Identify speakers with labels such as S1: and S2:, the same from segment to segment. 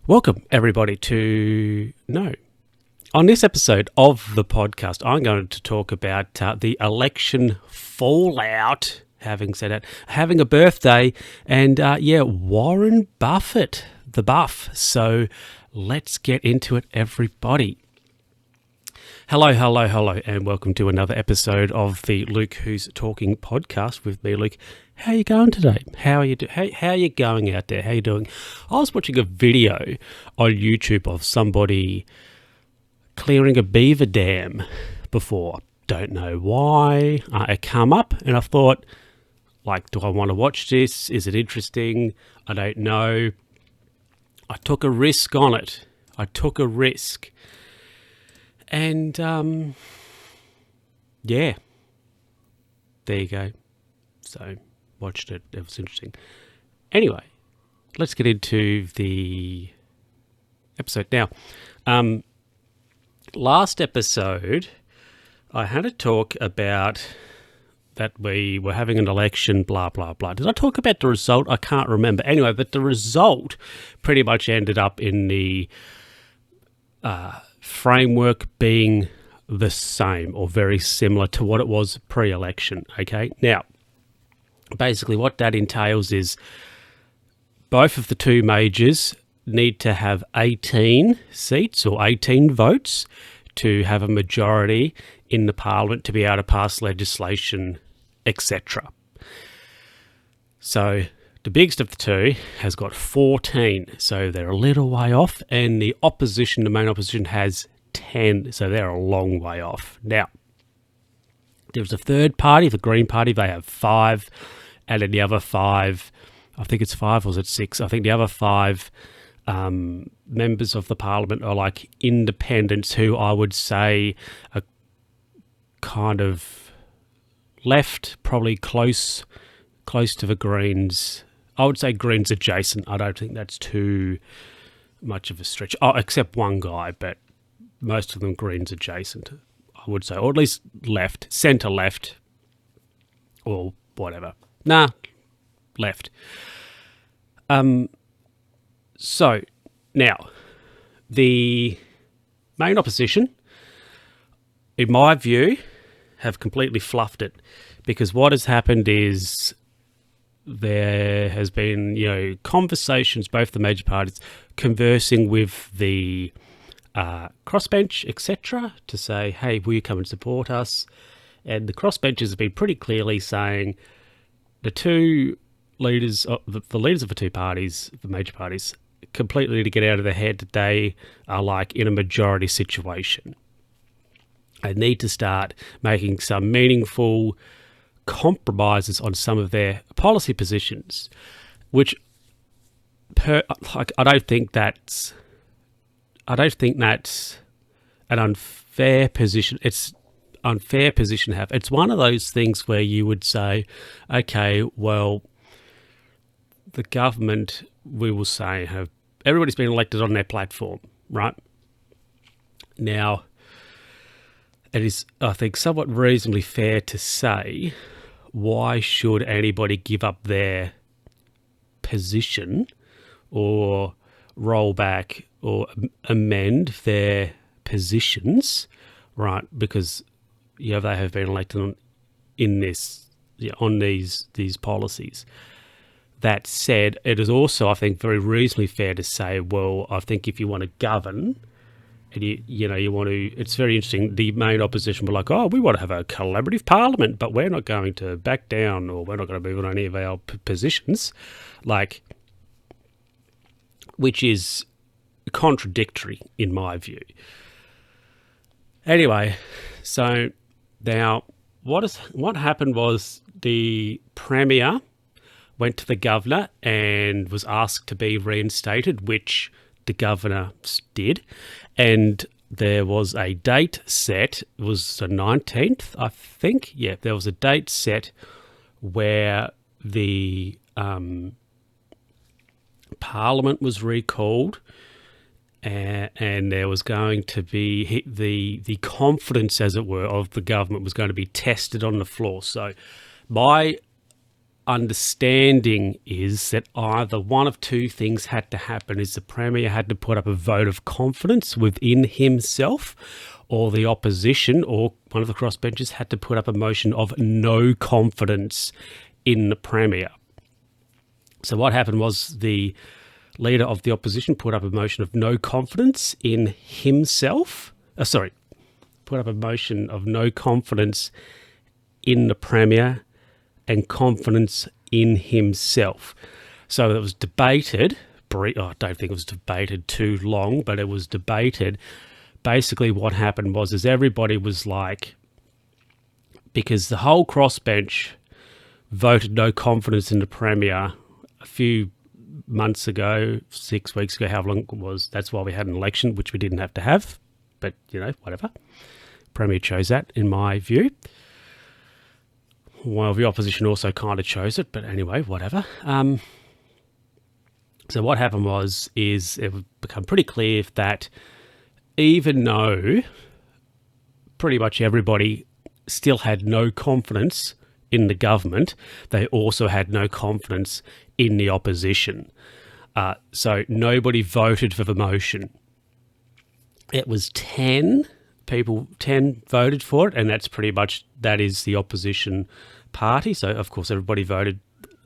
S1: Welcome, everybody, on this episode of the podcast, I'm going to talk about the election fallout, having said it, having a birthday, and Warren Buffett, the Buff. So let's get into it, everybody. Hello, and welcome to another episode of the Luke Who's Talking podcast with me, Luke. How are you going today? How are you how are you going out there? How are you doing? I was watching a video on YouTube of somebody clearing a beaver dam before. Don't know why. It came up and I thought, do I want to watch this? Is it interesting? I don't know. I took a risk on it. And, there you go. So, watched it. It was interesting. Anyway, let's get into the episode now. Last episode, I had a talk about that we were having an election, blah, blah, blah. Did I talk about the result? I can't remember. Anyway, but the result pretty much ended up in the framework being the same or very similar to what it was pre-election, okay? Now, basically what that entails is both of the two majors need to have 18 seats or 18 votes to have a majority in the parliament to be able to pass legislation, etc. So the biggest of the two has got 14, so they're a little way off, and the main opposition, has 10, so they're a long way off. Now, there's a third party, the Green Party, they have 5, and then the other 5, I think it's 5 or is it 6? I think the other 5 members of the parliament are like independents who I would say are kind of left, probably close to the Greens. I would say Greens adjacent. I don't think that's too much of a stretch. Oh, except one guy, but most of them Greens adjacent, I would say. Or at least left, centre left, or whatever. Left. So, now, the main opposition, in my view, have completely fluffed it, because what has happened is there has been, conversations, both the major parties conversing with the crossbench, etc., to say, hey, will you come and support us? And the crossbenchers have been pretty clearly saying the two leaders, the leaders of the two parties, the major parties, completely need to get out of their head that they are like in a majority situation. They need to start making some meaningful compromises on some of their policy positions, which I don't think that's an unfair position. It's unfair position to have. It's one of those things where you would say, okay, well, the government, we will say, everybody's been elected on their platform, right? Now, it is, I think, somewhat reasonably fair to say, why should anybody give up their position or roll back or amend their positions, right? Because they have been elected on these policies. That said, it is also, I think, very reasonably fair to say, well, I think if you want to govern, and you want to, it's very interesting, the main opposition were like, oh, we want to have a collaborative parliament, but we're not going to back down, or we're not going to move on any of our positions, which is contradictory in my view. Anyway, so now what happened was the Premier went to the governor and was asked to be reinstated, which the governor did. And there was a date set, it was the 19th, I think. Yeah, there was a date set where the Parliament was recalled, and there was going to be the confidence, as it were, of the government was going to be tested on the floor. So my understanding is that either one of two things had to happen: is the Premier had to put up a vote of confidence within himself, or the opposition or one of the crossbenchers had to put up a motion of no confidence in the Premier. So what happened was the leader of the opposition put up a motion of no confidence in himself. Put up a motion of no confidence in the Premier and confidence in himself. So it was debated. I don't think it was debated too long, but it was debated. Basically what happened was everybody was like, because the whole crossbench voted no confidence in the Premier a few months ago, 6 weeks ago, however long it was. That's why we had an election, which we didn't have to have. But, whatever. Premier chose that, in my view. Well, the opposition also kind of chose it, but anyway, whatever. So what happened is it would become pretty clear that even though pretty much everybody still had no confidence in the government, they also had no confidence in the opposition. So nobody voted for the motion. It was 10 voted for it, and that is the opposition party. So of course everybody voted,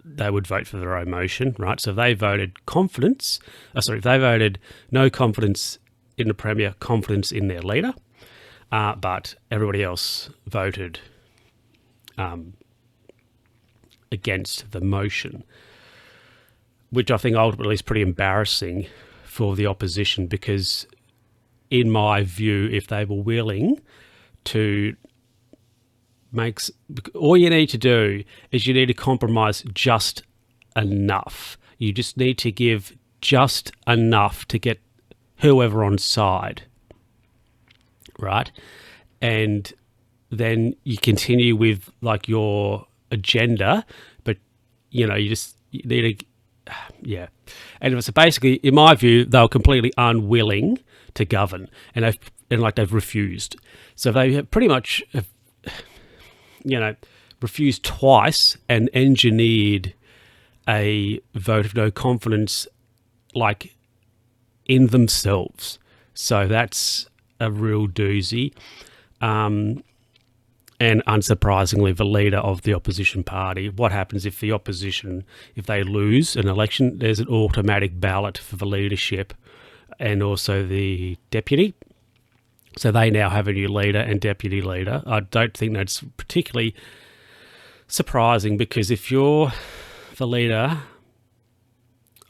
S1: they would vote for their own motion, right? So if they voted if they voted no confidence in the Premier, confidence in their leader, but everybody else voted against the motion, which I think ultimately is pretty embarrassing for the opposition, because in my view, if they were willing to all you need to do is you need to compromise just enough. You just need to give just enough to get whoever on side, right? And then you continue with like your agenda, but you need to, yeah. And so basically, in my view, they were completely unwilling to govern, and they've refused. So they have pretty much refused twice and engineered a vote of no confidence, like, in themselves. So that's a real doozy. And unsurprisingly, the leader of the opposition party, what happens if the opposition, if they lose an election, there's an automatic ballot for the leadership and also the deputy. So they now have a new leader and deputy leader. I don't think that's particularly surprising, because if you're the leader,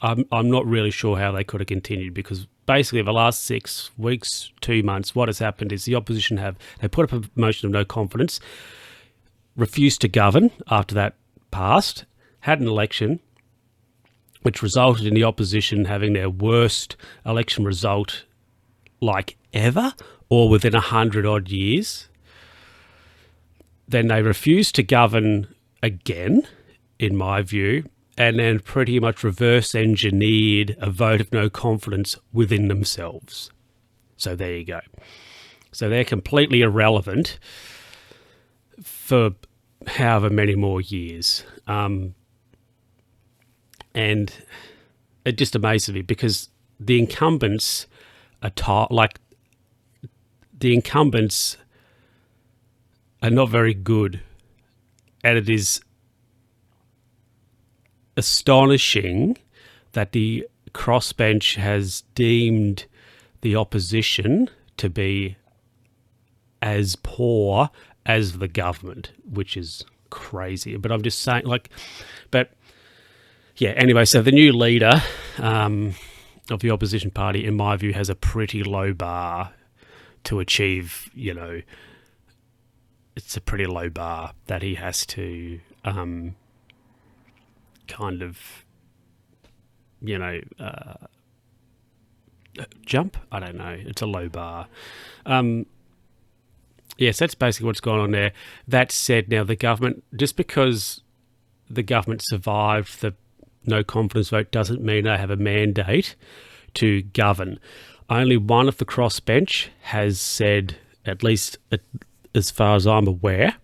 S1: I'm not really sure how they could have continued, because basically the last 6 weeks, 2 months, what has happened is the opposition they put up a motion of no confidence, refused to govern after that passed, had an election, which resulted in the opposition having their worst election result like ever, or within 100 odd years. Then they refused to govern again, in my view, and then pretty much reverse engineered a vote of no confidence within themselves. So there you go. So they're completely irrelevant for however many more years. And it just amazes me, because the incumbents are not very good, and it is astonishing that the crossbench has deemed the opposition to be as poor as the government, which is crazy. But I'm just saying, anyway, so the new leader of the opposition party, in my view, has a pretty low bar to achieve. It's a pretty low bar that he has to jump. I don't know. It's a low bar. Yes, that's basically what's going on there. That said, now the government, just because the government survived the no confidence vote doesn't mean they have a mandate to govern. Only one of the crossbench has said, at least as far as I'm aware,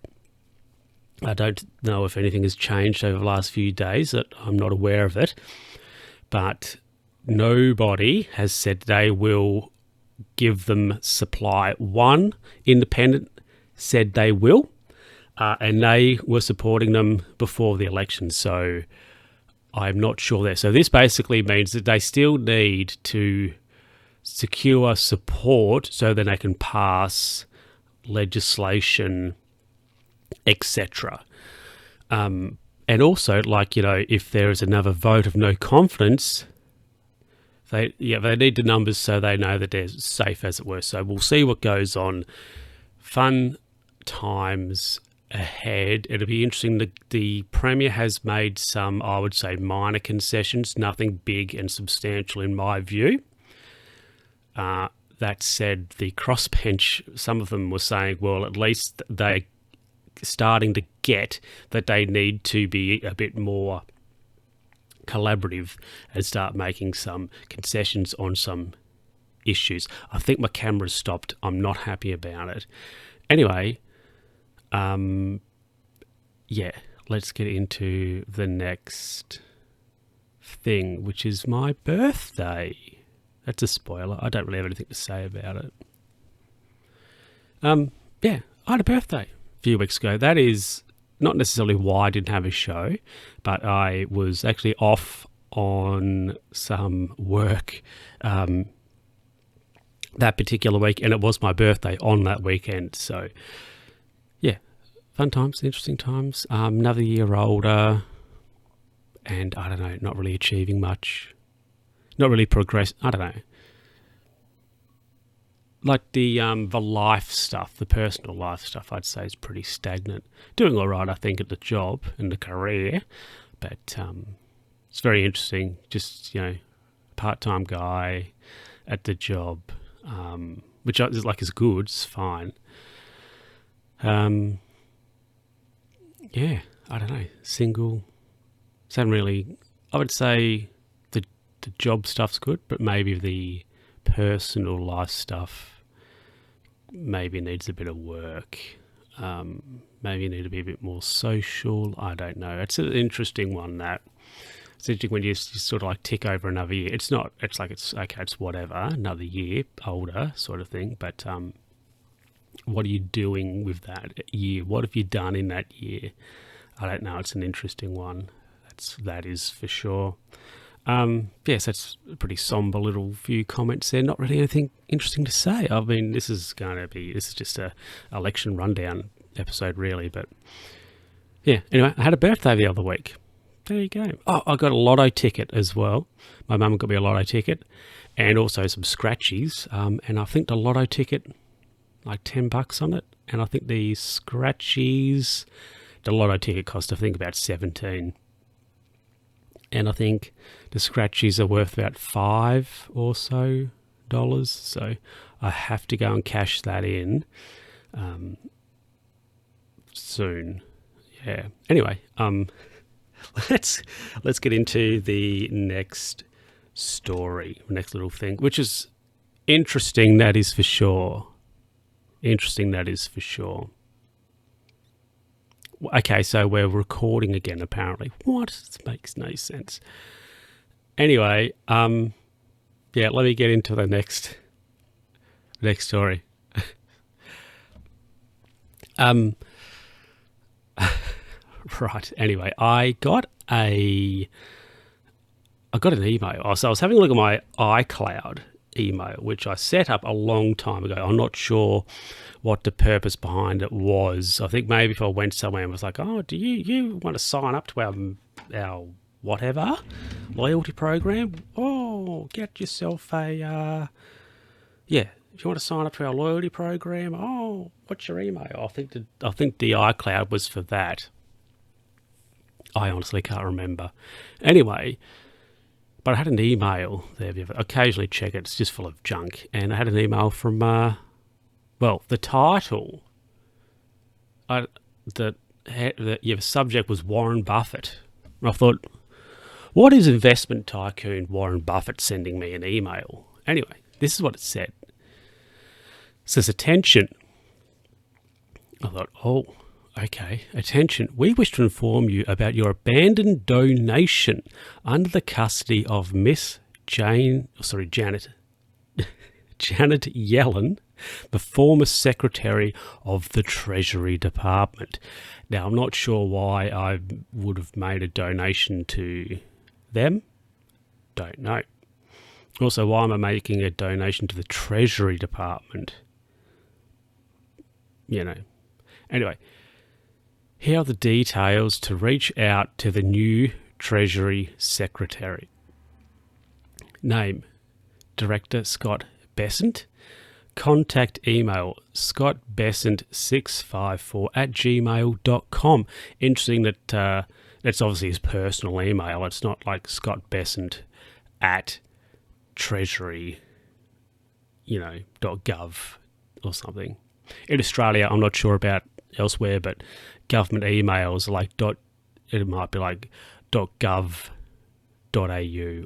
S1: I don't know if anything has changed over the last few days, that I'm not aware of it, but nobody has said they will give them supply. One independent said they will, and they were supporting them before the election, so I'm not sure there. So this basically means that they still need to secure support so that they can pass legislation, etc. And also, if there is another vote of no confidence, they need the numbers so they know that they're safe, as it were. So we'll see what goes on. Fun times ahead. It'll be interesting. The Premier has made some, I would say, minor concessions, nothing big and substantial in my view. That said, the crossbench, some of them were saying, well, at least they're starting to get that they need to be a bit more collaborative and start making some concessions on some issues. I think my camera's stopped. I'm not happy about it. Anyway, let's get into the next thing, which is my birthday. That's a spoiler. I don't really have anything to say about it. I had a birthday a few weeks ago. That is not necessarily why I didn't have a show, but I was actually off on some work that particular week, and it was my birthday on that weekend. So, fun times, interesting times. Another year older, and I don't know, not really achieving much. Not really progress. I don't know. Like the life stuff, the personal life stuff, I'd say is pretty stagnant. Doing all right, I think, at the job and the career, but it's very interesting. Just part-time guy at the job, which is good. It's fine. I don't know. Single. So really. I would say the job stuff's good, but maybe the personal life stuff maybe needs a bit of work. Maybe you need to be a bit more social. I don't know. It's an interesting one, that. It's interesting when you sort of tick over another year. It's not, it's okay, it's whatever, another year older sort of thing. But what are you doing with that year? What have you done in that year? I don't know. It's an interesting one. That is for sure. Yes, that's a pretty somber little few comments there. Not really anything interesting to say. I mean, this is just a election rundown episode, really. But anyway, I had a birthday the other week. There you go. Oh, I got a lotto ticket as well. My mum got me a lotto ticket, and also some scratchies. And I think the lotto ticket, $10 on it, and I think the scratchies, the lotto ticket cost, I think, about $17. And I think the scratchies are worth about $5 or so. So I have to go and cash that in soon. Yeah. Anyway, let's get into the next story, next little thing, which is interesting. That is for sure. Okay, so we're recording again, apparently. What? This makes no sense. Anyway, let me get into the next story. Right, anyway, I got an email. So I was having a look at my iCloud email, which I set up a long time ago. I'm not sure what the purpose behind it was. I think maybe if I went somewhere and was like, oh, do you want to sign up to our whatever loyalty program? Oh, get yourself a if you want to sign up to our loyalty program, oh, what's your email? I think the iCloud was for that. I honestly can't remember. Anyway, but I had an email there. I occasionally check it. It's just full of junk. And I had an email from, the title, the subject was Warren Buffett. And I thought, what is investment tycoon Warren Buffett sending me an email? Anyway, this is what it said. It says, attention. I thought, oh, Okay, attention. We wish to inform you about your abandoned donation under the custody of Miss Janet Yellen, the former Secretary of the Treasury Department. Now, I'm not sure why I would have made a donation to them. Don't know. Also, why am I making a donation to the Treasury Department? Anyway, here are the details to reach out to the new Treasury Secretary. Name, Director Scott Bessent. Contact email, scottbessent654@gmail.com. Interesting that that's obviously his personal email. It's not like Scott Bessent at treasury, .gov or something. In Australia, I'm not sure about elsewhere, but government emails are like it might be like .gov.au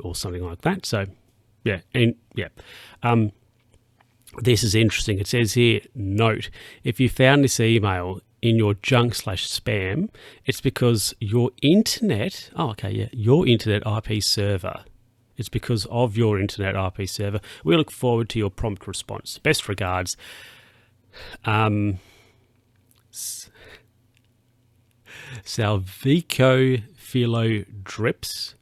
S1: or something like that. So, this is interesting. It says here, note, if you found this email in your junk/spam, it's because your internet IP server. It's because of your internet IP server. We look forward to your prompt response. Best regards, Salvico Philo Drips,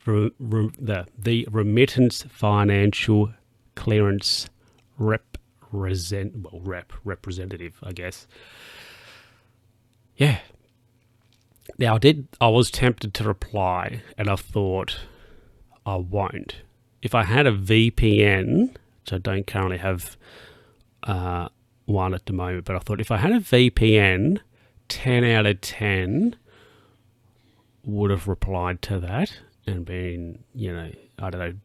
S1: the Remittance Financial Clearance representative, I guess. Yeah. Now, I was tempted to reply, and I thought I won't. If I had a VPN, which I don't currently have one at the moment, but I thought if I had a VPN, 10 out of 10 would have replied to that and been,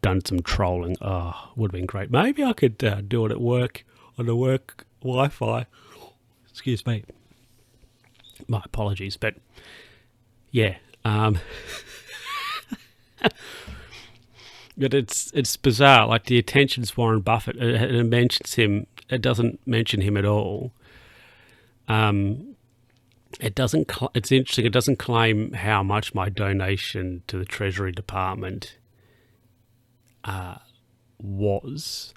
S1: done some trolling. Oh, would have been great. Maybe I could do it at work on the work Wi-Fi. Excuse me. My apologies, but yeah. But it's bizarre. Like the attention's Warren Buffett. It mentions him. It doesn't mention him at all. It doesn't. It's interesting. It doesn't claim how much my donation to the Treasury Department was.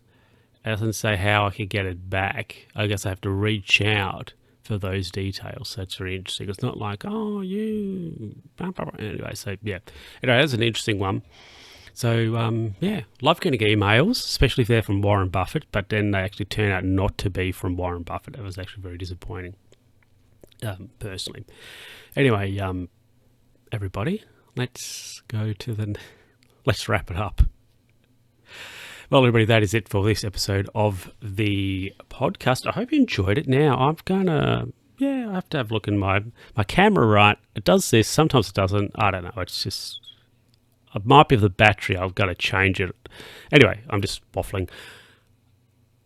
S1: It doesn't say how I could get it back. I guess I have to reach out for those details. So it's very interesting. It's not like, anyway. So yeah, that's an interesting one. So love getting emails, especially if they're from Warren Buffett. But then they actually turn out not to be from Warren Buffett. It was actually very disappointing. Personally. Anyway, everybody, let's wrap it up. Well, everybody, that is it for this episode of the podcast. I hope you enjoyed it. Now, I'm I have to have a look in my camera, right? It does this, sometimes it doesn't. I don't know. It's just, it might be the battery. I've got to change it. Anyway, I'm just waffling.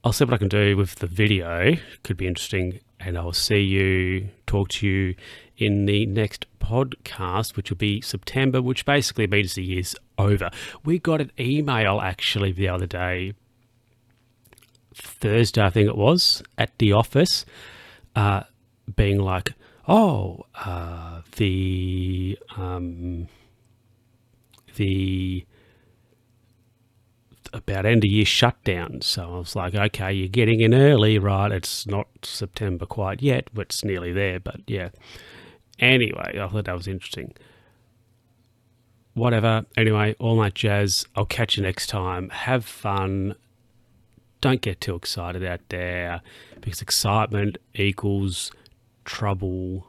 S1: I'll see what I can do with the video. Could be interesting. And I'll talk to you in the next podcast, which will be September, which basically means the year's over. We got an email actually the other day, Thursday, I think it was, at the office, being like, the about end of year shutdown. So I was like, okay, you're getting in early, right? It's not September quite yet, but it's nearly there. But yeah. Anyway, I thought that was interesting. Whatever. Anyway, all that jazz. I'll catch you next time. Have fun. Don't get too excited out there, because excitement equals trouble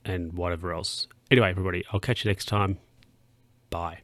S1: and whatever else. Anyway, everybody, I'll catch you next time. Bye.